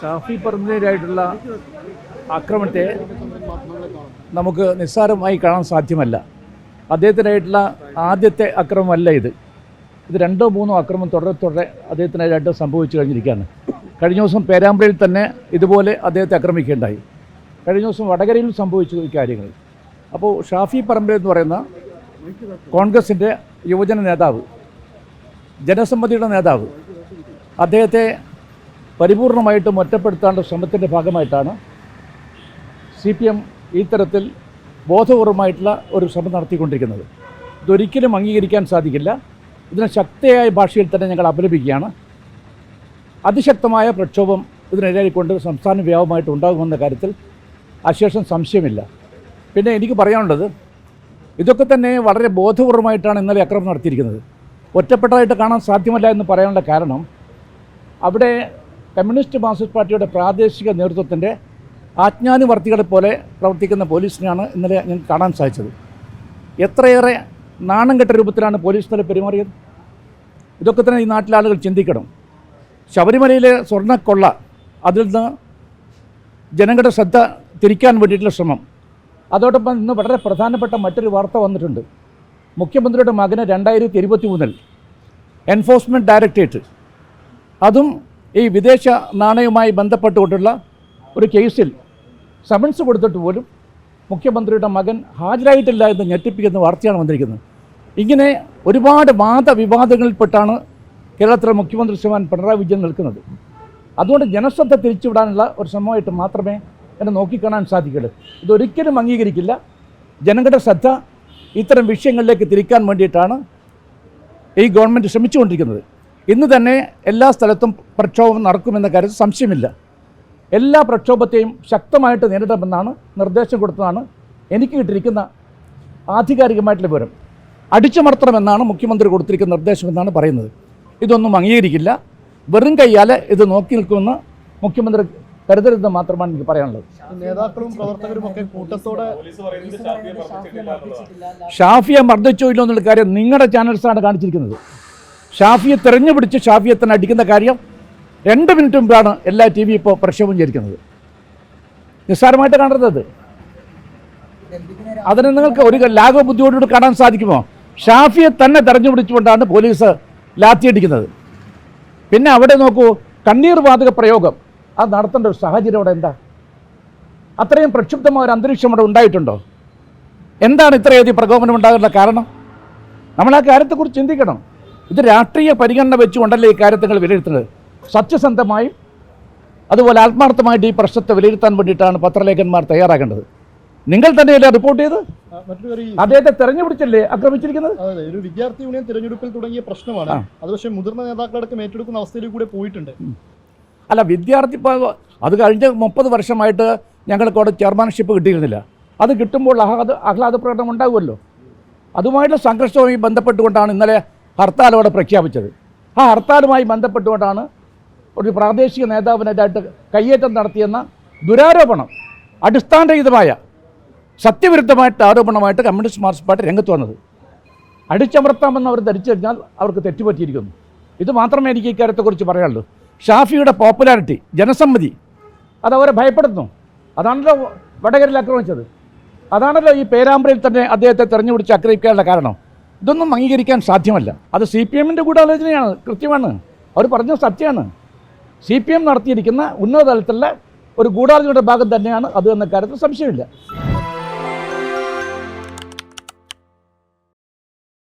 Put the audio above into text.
ഷാഫി പറമ്പിലിനെതിരായിട്ടുള്ള ആക്രമണത്തെ നമുക്ക് നിസ്സാരമായി കാണാൻ സാധ്യമല്ല. അദ്ദേഹത്തിനായിട്ടുള്ള ആദ്യത്തെ അക്രമമല്ല ഇത്. രണ്ടോ മൂന്നോ അക്രമം തുടരെ അദ്ദേഹത്തിനായിട്ട് സംഭവിച്ചു കഴിഞ്ഞിരിക്കുകയാണ്. കഴിഞ്ഞ ദിവസം പേരാമ്പ്രയിൽ തന്നെ ഇതുപോലെ അദ്ദേഹത്തെ ആക്രമിക്കുകയുണ്ടായി. കഴിഞ്ഞ ദിവസം വടകരയിൽ സംഭവിച്ചു ഈ കാര്യങ്ങൾ. അപ്പോൾ ഷാഫി പറമ്പിൽ എന്ന് പറയുന്ന കോൺഗ്രസിൻ്റെ യുവജന നേതാവ്, ജനസമ്മതിയുടെ നേതാവ്, അദ്ദേഹത്തെ പരിപൂർണമായിട്ടും ഒറ്റപ്പെടുത്താനുള്ള ശ്രമത്തിൻ്റെ ഭാഗമായിട്ടാണ് CPM ഈ തരത്തിൽ ബോധപൂർവമായിട്ടുള്ള ഒരു ശ്രമം നടത്തിക്കൊണ്ടിരിക്കുന്നത്. ഇതൊരിക്കലും അംഗീകരിക്കാൻ സാധിക്കില്ല. ഇതിനെ ശക്തിയായ ഭാഷയിൽ തന്നെ ഞങ്ങൾ അപലപിക്കുകയാണ്. അതിശക്തമായ പ്രക്ഷോഭം ഇതിനെതിരായിക്കൊണ്ട് സംസ്ഥാന വ്യാപകമായിട്ട് ഉണ്ടാകുമെന്ന കാര്യത്തിൽ അശേഷം സംശയമില്ല. പിന്നെ എനിക്ക് പറയാനുള്ളത്, ഇതൊക്കെ തന്നെ വളരെ ബോധപൂർവമായിട്ടാണ് ഇന്നലെ അക്രമം നടത്തിയിരിക്കുന്നത്. ഒറ്റപ്പെട്ടതായിട്ട് കാണാൻ സാധ്യമല്ല എന്ന് പറയാനുള്ള കാരണം, അവിടെ കമ്മ്യൂണിസ്റ്റ് മാർക്സിസ്റ്റ് പാർട്ടിയുടെ പ്രാദേശിക നേതൃത്വത്തിൻ്റെ ആജ്ഞാനുവർത്തികളെ പോലെ പ്രവർത്തിക്കുന്ന പോലീസിനെയാണ് ഇന്നലെ ഞങ്ങൾക്ക് കാണാൻ സാധിച്ചത്. എത്രയേറെ നാണം കെട്ട രൂപത്തിലാണ് പോലീസ് ഇന്നലെ പെരുമാറിയത്. ഇതൊക്കെ തന്നെ ഈ നാട്ടിലെ ആളുകൾ ചിന്തിക്കണം. ശബരിമലയിലെ സ്വർണ്ണക്കൊള്ള, അതിൽ നിന്ന് ജനങ്ങളുടെ ശ്രദ്ധ തിരിക്കാൻ വേണ്ടിയിട്ടുള്ള ശ്രമം. അതോടൊപ്പം ഇന്ന് വളരെ പ്രധാനപ്പെട്ട മറ്റൊരു വാർത്ത വന്നിട്ടുണ്ട്. മുഖ്യമന്ത്രിയുടെ മകന് 2023 എൻഫോഴ്സ്മെൻറ്റ് ഡയറക്ടറേറ്റ്, അതും ഈ വിദേശ നാണയവുമായി ബന്ധപ്പെട്ടുകൊണ്ടുള്ള ഒരു കേസിൽ സമൻസ് കൊടുത്തിട്ട് പോലും മുഖ്യമന്ത്രിയുടെ മകൻ ഹാജരായിട്ടില്ല എന്ന് ഞെട്ടിപ്പിക്കുന്ന വാർത്തയാണ് വന്നിരിക്കുന്നത്. ഇങ്ങനെ ഒരുപാട് വാദവിവാദങ്ങളിൽപ്പെട്ടാണ് കേരളത്തിലെ മുഖ്യമന്ത്രി ശ്രീമാൻ പിണറായി വിജയൻ നിൽക്കുന്നത്. അതുകൊണ്ട് ജനശ്രദ്ധ തിരിച്ചുവിടാനുള്ള ഒരു ശ്രമമായിട്ട് മാത്രമേ എന്നെ നോക്കിക്കാണാൻ സാധിക്കുള്ളൂ. ഇതൊരിക്കലും അംഗീകരിക്കില്ല. ജനങ്ങളുടെ ശ്രദ്ധ ഇത്തരം വിഷയങ്ങളിലേക്ക് തിരിക്കാൻ വേണ്ടിയിട്ടാണ് ഈ ഗവൺമെൻറ് ശ്രമിച്ചുകൊണ്ടിരിക്കുന്നത്. ഇന്ന് തന്നെ എല്ലാ സ്ഥലത്തും പ്രക്ഷോഭം നടക്കുമെന്ന കാര്യത്തിൽ സംശയമില്ല. എല്ലാ പ്രക്ഷോഭത്തെയും ശക്തമായിട്ട് നേരിടണമെന്നാണ് നിർദ്ദേശം കൊടുത്തതാണ് എനിക്ക് കിട്ടിയിരിക്കുന്ന ആധികാരികമായിട്ടുള്ള വിവരം. അടിച്ചമർത്തണമെന്നാണ് മുഖ്യമന്ത്രി കൊടുത്തിരിക്കുന്ന നിർദ്ദേശമെന്നാണ് പറയുന്നത്. ഇതൊന്നും അംഗീകരിക്കില്ല. വെറും കൈയാൽ ഇത് നോക്കി നിൽക്കുമെന്ന് മുഖ്യമന്ത്രി കരുതരുതെന്ന് മാത്രമാണ് എനിക്ക് പറയാനുള്ളത്. നേതാക്കളും പ്രവർത്തകരും ഒക്കെ കൂട്ടത്തോടെ ഷാഫിയെ മർദ്ദിച്ചോ ഇല്ലോ എന്നുള്ള കാര്യം നിങ്ങളുടെ ചാനൽസാണ് കാണിച്ചിരിക്കുന്നത്. ഷാഫിയെ തെരഞ്ഞുപിടിച്ച് ഷാഫിയെ തന്നെ അടിക്കുന്ന കാര്യം 2 മിനിറ്റ് മുമ്പാണ് എല്ലാ TV ഇപ്പോൾ പ്രക്ഷോഭം ചെയ്തിരിക്കുന്നത്. നിസ്സാരമായിട്ട് കാണരുത്. അതിന് നിങ്ങൾക്ക് ഒരു ലാഘവ ബുദ്ധിയോടുകൂടി കാണാൻ സാധിക്കുമോ? ഷാഫിയെ തന്നെ തെരഞ്ഞുപിടിച്ചുകൊണ്ടാണ് പോലീസ് ലാത്തിയടിക്കുന്നത്. പിന്നെ അവിടെ നോക്കൂ, കണ്ണീർ വാതക പ്രയോഗം അത് നടത്തേണ്ട ഒരു സാഹചര്യം അവിടെ എന്താ? അത്രയും പ്രക്ഷുബ്ധമായ ഒരു അന്തരീക്ഷം അവിടെ ഉണ്ടായിട്ടുണ്ടോ? എന്താണ് ഇത്രയധികം പ്രകോപനം ഉണ്ടാകാനുള്ള കാരണം? നമ്മൾ ആ കാര്യത്തെക്കുറിച്ച് ചിന്തിക്കണം. ഇത് രാഷ്ട്രീയ പരിഗണന വെച്ചുകൊണ്ടല്ലേ ഈ കാര്യങ്ങൾ വിലയിരുത്തുന്നത്. സത്യസന്ധമായും അതുപോലെ ആത്മാർത്ഥമായിട്ട് ഈ പ്രശ്നത്തെ വിലയിരുത്താൻ വേണ്ടിയിട്ടാണ് പത്രലേഖന്മാർ തയ്യാറാക്കേണ്ടത്. നിങ്ങൾ തന്നെയല്ലേ റിപ്പോർട്ട് ചെയ്ത് അദ്ദേഹത്തെ തെരഞ്ഞുപിടിച്ചല്ലേ ആക്രമിച്ചിരിക്കുന്നത്? ഒരു വിദ്യാർത്ഥി യൂണിയൻ തിരഞ്ഞെടുപ്പിൽ തുടങ്ങിയ പ്രശ്നമാണ് അത്. പക്ഷേ മുതിർന്ന നേതാക്കളടക്കം ഏറ്റെടുക്കുന്ന അവസ്ഥയിലേക്ക് കൂടെ പോയിട്ടുണ്ട്. അല്ല, വിദ്യാർത്ഥി അത് കഴിഞ്ഞ 30 വർഷമായിട്ട് ഞങ്ങൾക്ക് അവിടെ ചെയർമാൻഷിപ്പ് കിട്ടിയിരുന്നില്ല. അത് കിട്ടുമ്പോൾ ആഹ്ലാദ പ്രകടനം ഉണ്ടാകുമല്ലോ. അതുമായിട്ടുള്ള സംഘർഷവുമായി ബന്ധപ്പെട്ടുകൊണ്ടാണ് ഇന്നലെ ഹർത്താൽ അവിടെ പ്രഖ്യാപിച്ചത്. ആ ഹർത്താലുമായി ബന്ധപ്പെട്ടുകൊണ്ടാണ് ഒരു പ്രാദേശിക നേതാവിനെതിരായിട്ട് കയ്യേറ്റം നടത്തിയെന്ന ദുരാരോപണം, അടിസ്ഥാനരഹിതമായ സത്യവിരുദ്ധമായിട്ട് ആരോപണമായിട്ട് കമ്മ്യൂണിസ്റ്റ് മാർക്സിസ്റ്റ് പാർട്ടി രംഗത്ത് വന്നത്. അടിച്ചമർത്താമെന്ന് അവർ ധരിച്ചു കഴിഞ്ഞാൽ അവർക്ക് തെറ്റുപറ്റിയിരിക്കുന്നു. ഇത് മാത്രമേ എനിക്ക് ഇക്കാര്യത്തെക്കുറിച്ച് പറയാനുള്ളൂ. ഷാഫിയുടെ പോപ്പുലാരിറ്റി, ജനസമ്മതി, അതവരെ ഭയപ്പെടുന്നു. അതാണല്ലോ വടകരയിൽ ആക്രമിച്ചത്. അതാണല്ലോ ഈ പേരാമ്പ്രയിൽ തന്നെ അദ്ദേഹത്തെ തെരഞ്ഞുപിടിച്ച് ആക്രമിക്കാനുള്ള കാരണം. ഇതൊന്നും അംഗീകരിക്കാൻ സാധ്യമല്ല. അത് CPMൻ്റെ ഗൂഢാലോചനയാണ്, കൃത്യമാണ്. അവർ പറഞ്ഞ സത്യമാണ്. CPM നടത്തിയിരിക്കുന്ന ഉന്നത തലത്തിലുള്ള ഒരു ഗൂഢാലോചനയുടെ ഭാഗം തന്നെയാണ് അത് എന്ന കാര്യത്തിൽ സംശയമില്ല.